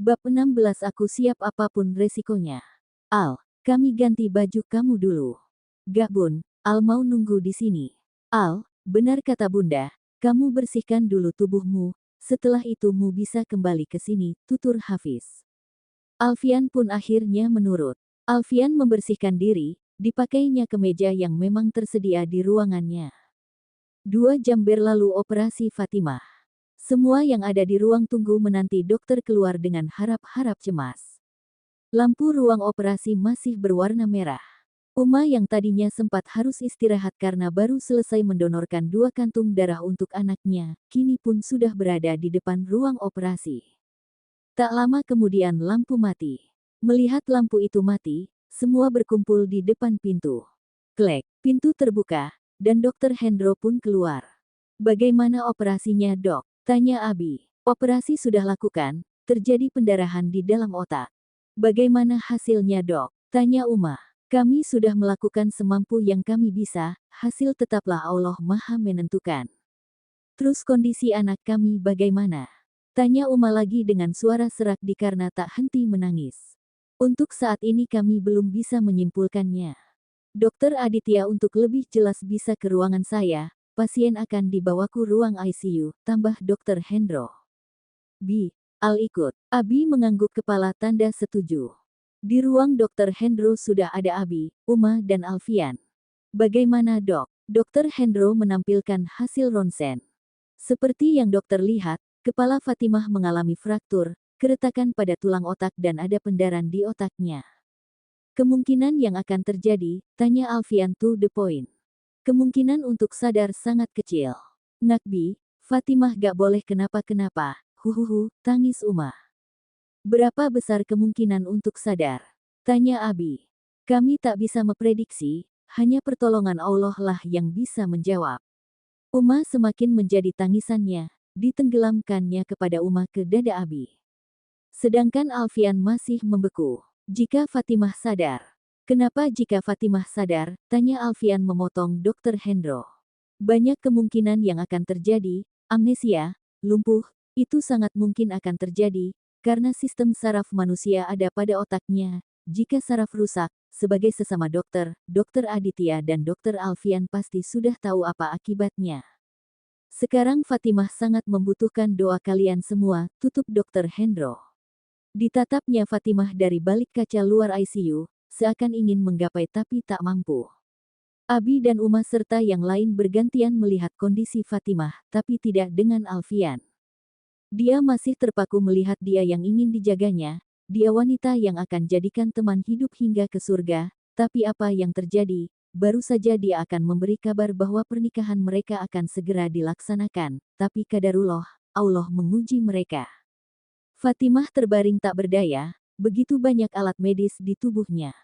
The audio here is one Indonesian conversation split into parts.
Bab 16 Aku siap apapun resikonya. Al, kami ganti baju kamu dulu. Gak bun, Al mau nunggu di sini. Al, benar kata bunda, kamu bersihkan dulu tubuhmu, setelah itu mu bisa kembali ke sini, tutur Hafiz. Alfian pun akhirnya menurut. Alfian membersihkan diri, dipakainya kemeja yang memang tersedia di ruangannya. 2 jam berlalu operasi Fatimah. Semua yang ada di ruang tunggu menanti dokter keluar dengan harap-harap cemas. Lampu ruang operasi masih berwarna merah. Uma yang tadinya sempat harus istirahat karena baru selesai mendonorkan 2 kantung darah untuk anaknya, kini pun sudah berada di depan ruang operasi. Tak lama kemudian lampu mati. Melihat lampu itu mati, semua berkumpul di depan pintu. Klek, pintu terbuka, dan Dokter Hendro pun keluar. Bagaimana operasinya, Dok? Tanya Abi. Operasi sudah lakukan, terjadi pendarahan di dalam otak. Bagaimana hasilnya, Dok? Tanya Uma. Kami sudah melakukan semampu yang kami bisa, hasil tetaplah Allah Maha menentukan. Terus kondisi anak kami bagaimana? Tanya Uma lagi dengan suara serak karena tak henti menangis. Untuk saat ini kami belum bisa menyimpulkannya. Dokter Aditya untuk lebih jelas bisa ke ruangan saya, pasien akan dibawaku ruang ICU, tambah Dokter Hendro. Bi, Al ikut. Abi mengangguk kepala tanda setuju. Di ruang Dokter Hendro sudah ada Abi, Uma dan Alfian. Bagaimana dok? Dokter Hendro menampilkan hasil ronsen. Seperti yang dokter lihat, kepala Fatimah mengalami fraktur, keretakan pada tulang otak dan ada pendarahan di otaknya. Kemungkinan yang akan terjadi, tanya Alfian to the point. Kemungkinan untuk sadar sangat kecil. Ngakbi, Fatimah gak boleh kenapa-kenapa, huhuhu, tangis Uma. Berapa besar kemungkinan untuk sadar? Tanya Abi. Kami tak bisa memprediksi, hanya pertolongan Allah lah yang bisa menjawab. Uma semakin menjadi tangisannya, ditenggelamkannya kepada Uma ke dada Abi. Sedangkan Alfian masih membeku. Jika Fatimah sadar. Kenapa jika Fatimah sadar? Tanya Alfian memotong Dokter Hendro. Banyak kemungkinan yang akan terjadi, amnesia, lumpuh, itu sangat mungkin akan terjadi, karena sistem saraf manusia ada pada otaknya. Jika saraf rusak, sebagai sesama dokter, Dokter Aditya dan Dokter Alfian pasti sudah tahu apa akibatnya. Sekarang Fatimah sangat membutuhkan doa kalian semua, tutup Dokter Hendro. Ditatapnya Fatimah dari balik kaca luar ICU, seakan ingin menggapai tapi tak mampu. Abi dan Uma serta yang lain bergantian melihat kondisi Fatimah, tapi tidak dengan Alfian. Dia masih terpaku melihat dia yang ingin dijaganya, dia wanita yang akan jadikan teman hidup hingga ke surga, tapi apa yang terjadi, baru saja dia akan memberi kabar bahwa pernikahan mereka akan segera dilaksanakan, tapi qadarullah, Allah menguji mereka. Fatimah terbaring tak berdaya, begitu banyak alat medis di tubuhnya.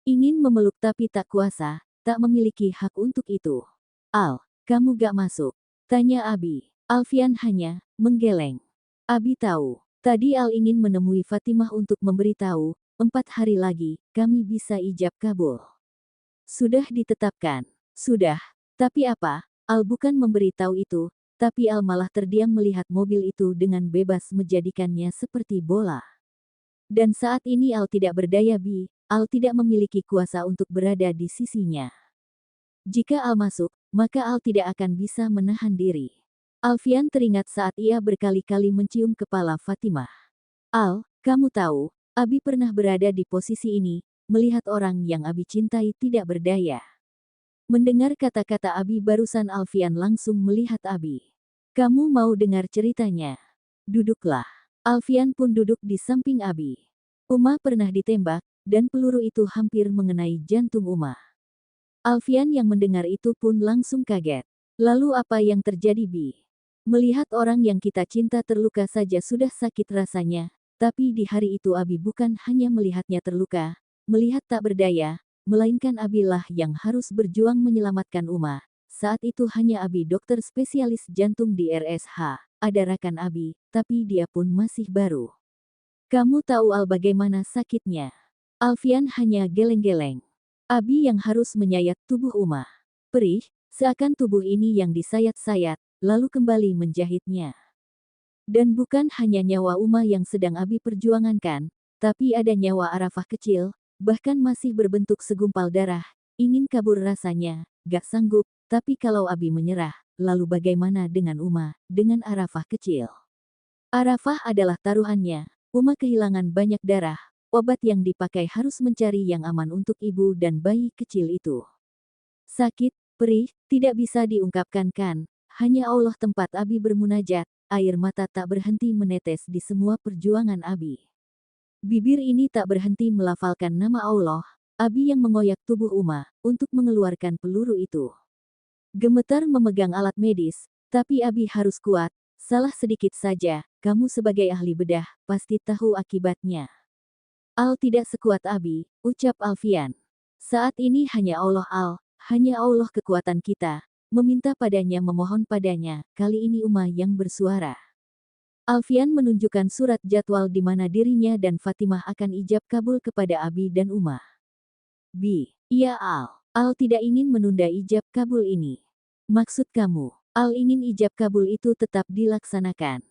Ingin memeluk tapi tak kuasa, tak memiliki hak untuk itu. Al, kamu gak masuk? Tanya Abi. Alfian hanya menggeleng. Abi tahu, tadi Al ingin menemui Fatimah untuk memberitahu, 4 hari lagi, kami bisa ijab kabul. Sudah ditetapkan. Sudah. Tapi apa? Al bukan memberitahu itu, tapi Al malah terdiam melihat mobil itu dengan bebas menjadikannya seperti bola. Dan saat ini Al tidak berdaya Bi, Al tidak memiliki kuasa untuk berada di sisinya. Jika Al masuk, maka Al tidak akan bisa menahan diri. Alfian teringat saat ia berkali-kali mencium kepala Fatimah. Al, kamu tahu, Abi pernah berada di posisi ini, melihat orang yang Abi cintai tidak berdaya. Mendengar kata-kata Abi barusan Alfian langsung melihat Abi. Kamu mau dengar ceritanya? Duduklah. Alfian pun duduk di samping Abi. Uma pernah ditembak, dan peluru itu hampir mengenai jantung Uma. Alfian yang mendengar itu pun langsung kaget. Lalu apa yang terjadi Bi? Melihat orang yang kita cinta terluka saja sudah sakit rasanya, tapi di hari itu Abi bukan hanya melihatnya terluka, melihat tak berdaya, melainkan Abi lah yang harus berjuang menyelamatkan Uma. Saat itu hanya Abi dokter spesialis jantung di RSH, ada rekan Abi, tapi dia pun masih baru. Kamu tahu Al bagaimana sakitnya? Alfian hanya geleng-geleng. Abi yang harus menyayat tubuh Uma. Perih, seakan tubuh ini yang disayat-sayat, lalu kembali menjahitnya. Dan bukan hanya nyawa Uma yang sedang Abi perjuangankan, tapi ada nyawa Arafah kecil, bahkan masih berbentuk segumpal darah, ingin kabur rasanya, gak sanggup, tapi kalau Abi menyerah, lalu bagaimana dengan Uma, dengan Arafah kecil? Arafah adalah taruhannya, Uma kehilangan banyak darah, obat yang dipakai harus mencari yang aman untuk ibu dan bayi kecil itu. Sakit, perih, tidak bisa diungkapkan kan, hanya Allah tempat Abi bermunajat, air mata tak berhenti menetes di semua perjuangan Abi. Bibir ini tak berhenti melafalkan nama Allah, Abi yang mengoyak tubuh Uma, untuk mengeluarkan peluru itu. Gemetar memegang alat medis, tapi Abi harus kuat, salah sedikit saja, kamu sebagai ahli bedah, pasti tahu akibatnya. Al tidak sekuat Abi, ucap Alfian. Saat ini hanya Allah kekuatan kita, meminta padanya memohon padanya, kali ini Uma yang bersuara. Alfian menunjukkan surat jadwal di mana dirinya dan Fatimah akan ijab kabul kepada Abi dan Uma. Iya Al tidak ingin menunda ijab kabul ini. Maksud kamu, Al ingin ijab kabul itu tetap dilaksanakan.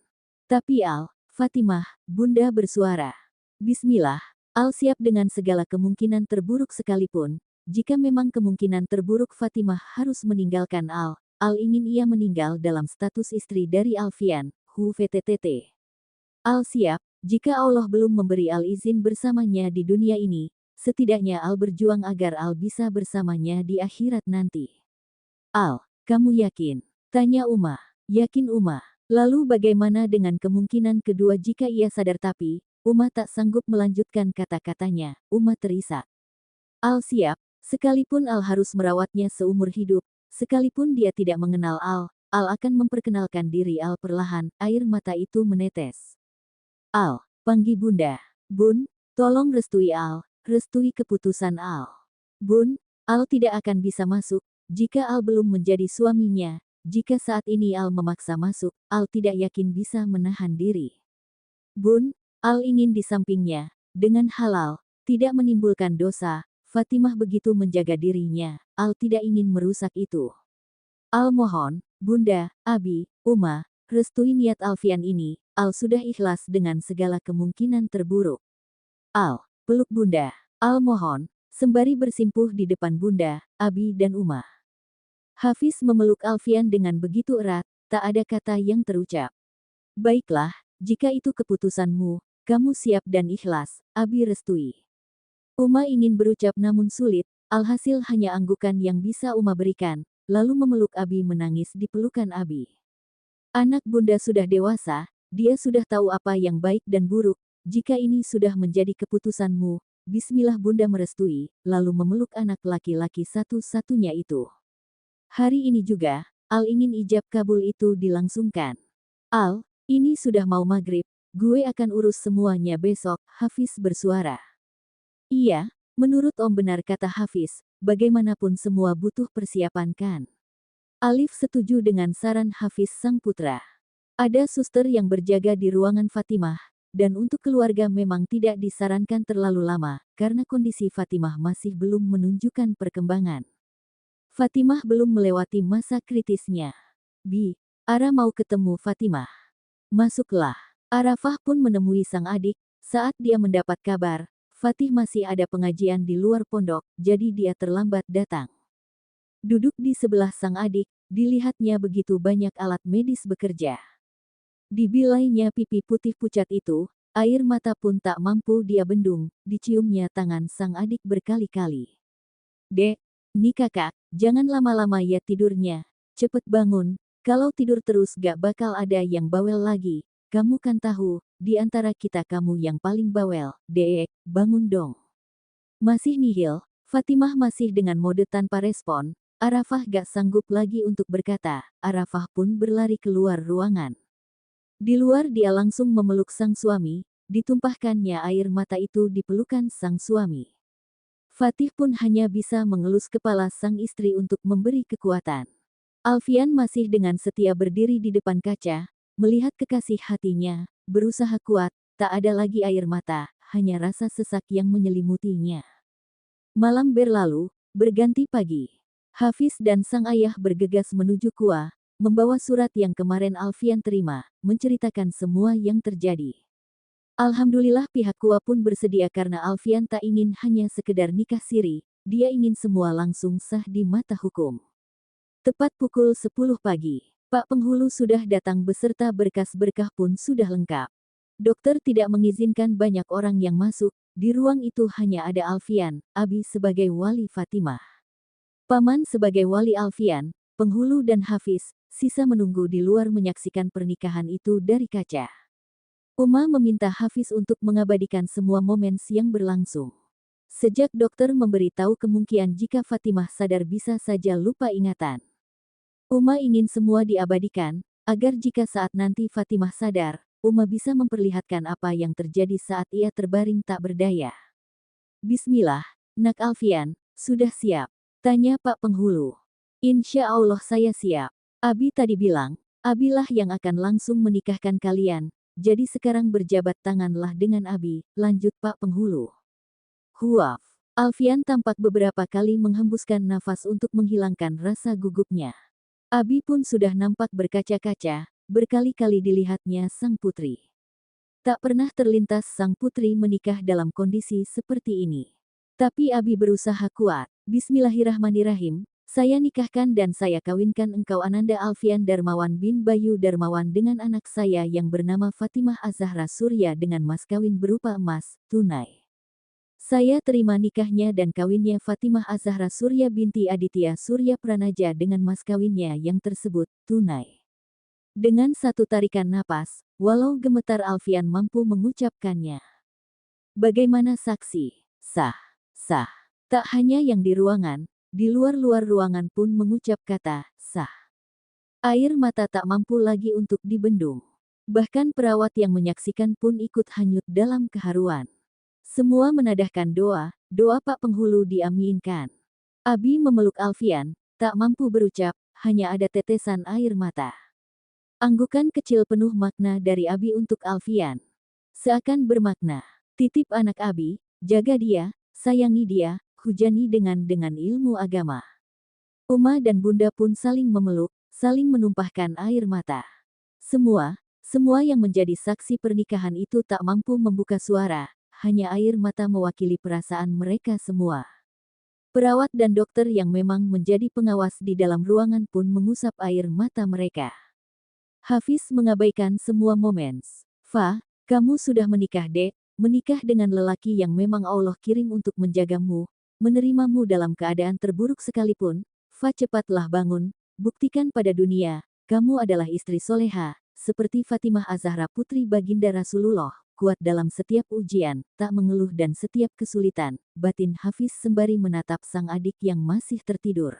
Tapi Fatimah, Bunda bersuara. Bismillah, Al siap dengan segala kemungkinan terburuk sekalipun. Jika memang kemungkinan terburuk Fatimah harus meninggalkan Al ingin ia meninggal dalam status istri dari Alfian, VTTT. Al siap, jika Allah belum memberi Al izin bersamanya di dunia ini, setidaknya Al berjuang agar Al bisa bersamanya di akhirat nanti. Al, kamu yakin? Tanya Uma. Yakin Uma. Lalu bagaimana dengan kemungkinan kedua jika ia sadar tapi, Uma tak sanggup melanjutkan kata-katanya, Uma terisak. Al siap. Sekalipun Al harus merawatnya seumur hidup, sekalipun dia tidak mengenal Al akan memperkenalkan diri Al perlahan, air mata itu menetes. Al, panggil Bunda. Bun, tolong restui Al, restui keputusan Al. Bun, Al tidak akan bisa masuk, jika Al belum menjadi suaminya, jika saat ini Al memaksa masuk, Al tidak yakin bisa menahan diri. Bun, Al ingin di sampingnya, dengan halal, tidak menimbulkan dosa. Fatimah begitu menjaga dirinya, Al tidak ingin merusak itu. Al mohon, Bunda, Abi, Uma, restui niat Alfian ini, Al sudah ikhlas dengan segala kemungkinan terburuk. Al, peluk Bunda. Al mohon, sembari bersimpuh di depan Bunda, Abi dan Uma. Hafiz memeluk Alfian dengan begitu erat, tak ada kata yang terucap. Baiklah, jika itu keputusanmu, kamu siap dan ikhlas, Abi restui. Uma ingin berucap namun sulit, alhasil hanya anggukan yang bisa Uma berikan, lalu memeluk Abi menangis di pelukan Abi. Anak Bunda sudah dewasa, dia sudah tahu apa yang baik dan buruk, jika ini sudah menjadi keputusanmu, bismillah Bunda merestui, lalu memeluk anak laki-laki satu-satunya itu. Hari ini juga, Al ingin ijab kabul itu dilangsungkan. Al, ini sudah mau maghrib, gue akan urus semuanya besok, Hafiz bersuara. Iya, menurut Om benar kata Hafiz, bagaimanapun semua butuh persiapan kan. Alif setuju dengan saran Hafiz sang putra. Ada suster yang berjaga di ruangan Fatimah, dan untuk keluarga memang tidak disarankan terlalu lama, karena kondisi Fatimah masih belum menunjukkan perkembangan. Fatimah belum melewati masa kritisnya. Ara mau ketemu Fatimah. Masuklah. Arafah pun menemui sang adik, saat dia mendapat kabar, Fatih masih ada pengajian di luar pondok, jadi dia terlambat datang. Duduk di sebelah sang adik, dilihatnya begitu banyak alat medis bekerja. Dibilainya pipi putih pucat itu, air mata pun tak mampu dia bendung, diciumnya tangan sang adik berkali-kali. Dek, nih kakak, jangan lama-lama ya tidurnya, cepet bangun, kalau tidur terus gak bakal ada yang bawel lagi, kamu kan tahu, di antara kita kamu yang paling bawel, Dek, bangun dong. Masih nihil, Fatimah masih dengan mode tanpa respon, Arafah gak sanggup lagi untuk berkata, Arafah pun berlari keluar ruangan. Di luar dia langsung memeluk sang suami, ditumpahkannya air mata itu di pelukan sang suami. Fatih pun hanya bisa mengelus kepala sang istri untuk memberi kekuatan. Alfian masih dengan setia berdiri di depan kaca, melihat kekasih hatinya, berusaha kuat, tak ada lagi air mata, hanya rasa sesak yang menyelimutinya. Malam berlalu, berganti pagi. Hafiz dan sang ayah bergegas menuju Kua, membawa surat yang kemarin Alfian terima, menceritakan semua yang terjadi. Alhamdulillah pihak Kua pun bersedia karena Alfian tak ingin hanya sekedar nikah siri, dia ingin semua langsung sah di mata hukum. Tepat pukul 10 pagi, Pak Penghulu sudah datang beserta berkas-berkah pun sudah lengkap. Dokter tidak mengizinkan banyak orang yang masuk, di ruang itu hanya ada Alfian, Abi sebagai wali Fatimah. Paman sebagai wali Alfian, Penghulu dan Hafiz, sisa menunggu di luar menyaksikan pernikahan itu dari kaca. Uma meminta Hafiz untuk mengabadikan semua momen yang berlangsung. Sejak dokter memberi tahu kemungkinan jika Fatimah sadar bisa saja lupa ingatan. Uma ingin semua diabadikan, agar jika saat nanti Fatimah sadar, Uma bisa memperlihatkan apa yang terjadi saat ia terbaring tak berdaya. Bismillah, Nak Alfian, sudah siap? Tanya Pak Penghulu. Insya Allah saya siap. Abi tadi bilang, Abilah yang akan langsung menikahkan kalian, jadi sekarang berjabat tanganlah dengan Abi, lanjut Pak Penghulu. Huaf. Alfian tampak beberapa kali menghembuskan nafas untuk menghilangkan rasa gugupnya. Abi pun sudah nampak berkaca-kaca, berkali-kali dilihatnya sang putri. Tak pernah terlintas sang putri menikah dalam kondisi seperti ini. Tapi Abi berusaha kuat. Bismillahirrahmanirrahim, saya nikahkan dan saya kawinkan engkau Ananda Alfian Darmawan bin Bayu Darmawan dengan anak saya yang bernama Fatimah Az-Zahra Surya dengan mas kawin berupa emas, tunai. Saya terima nikahnya dan kawinnya Fatimah Az-Zahra Surya binti Aditya Surya Pranaja dengan mas kawinnya yang tersebut, tunai. Dengan satu tarikan napas, walau gemetar Alfian mampu mengucapkannya. Bagaimana saksi? Sah, sah. Tak hanya yang di ruangan, di luar-luar ruangan pun mengucap kata, sah. Air mata tak mampu lagi untuk dibendung. Bahkan perawat yang menyaksikan pun ikut hanyut dalam keharuan. Semua menadahkan doa, doa Pak Penghulu diaminkan. Abi memeluk Alfian, tak mampu berucap, hanya ada tetesan air mata. Anggukan kecil penuh makna dari Abi untuk Alfian. Seakan bermakna, titip anak Abi, jaga dia, sayangi dia, hujani dengan ilmu agama. Uma dan Bunda pun saling memeluk, saling menumpahkan air mata. Semua yang menjadi saksi pernikahan itu tak mampu membuka suara. Hanya air mata mewakili perasaan mereka semua. Perawat dan dokter yang memang menjadi pengawas di dalam ruangan pun mengusap air mata mereka. Hafiz mengabaikan semua momen. Fa, kamu sudah menikah dek, menikah dengan lelaki yang memang Allah kirim untuk menjagamu, menerimamu dalam keadaan terburuk sekalipun. Fa cepatlah bangun, buktikan pada dunia, kamu adalah istri soleha, seperti Fatimah Az-Zahra putri baginda Rasulullah. Kuat dalam setiap ujian, tak mengeluh dan setiap kesulitan, batin Hafiz sembari menatap sang adik yang masih tertidur.